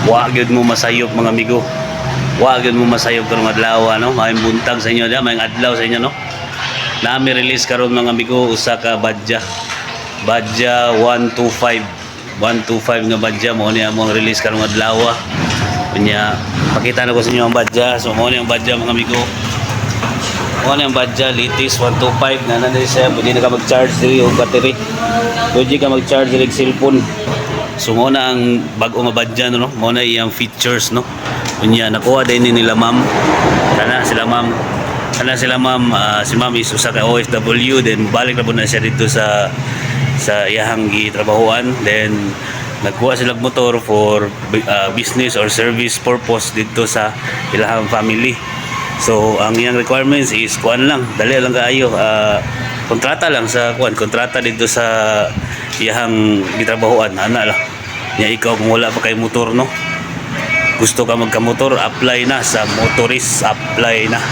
Wa gyud mo masayop mga amigo. Wa gyud mo masayop karong adlaw no. Maayong buntag sa inyo, maayong adlaw sa inyo no. Nami release karon mga amigo usa ka badja. Badja 125 nga badja mo ni among release karong adlaw. Kunya pakita na ko sa inyo ang badja. So mo ni ang badja mga amigo. Mo ni ang badja Litis 125 na nanay siya, pwede na ka mag-charge diri og battery. Pwede ka mag-charge diri og cellphone. So mo na ang bag-o nga badja no. Mo na iyang features no. Kunya nakuha din ni nila ma'am. Kana sila ma'am. Si ma'am is usa ka OFW, then balik na po na siya dito sa iyahang gitrabahuan. Then nagkuha sila motor for business or service purpose dito sa ilahang family. So ang iyang requirements is kuan lang, dali lang kaayo, kontrata lang sa kuan, kontrata dito sa iyahang gitrabahuan. Ana lang. Nya ikaw kung wala pa kay motor no. Gusto ka magka-motor, apply na sa Motorist, apply na.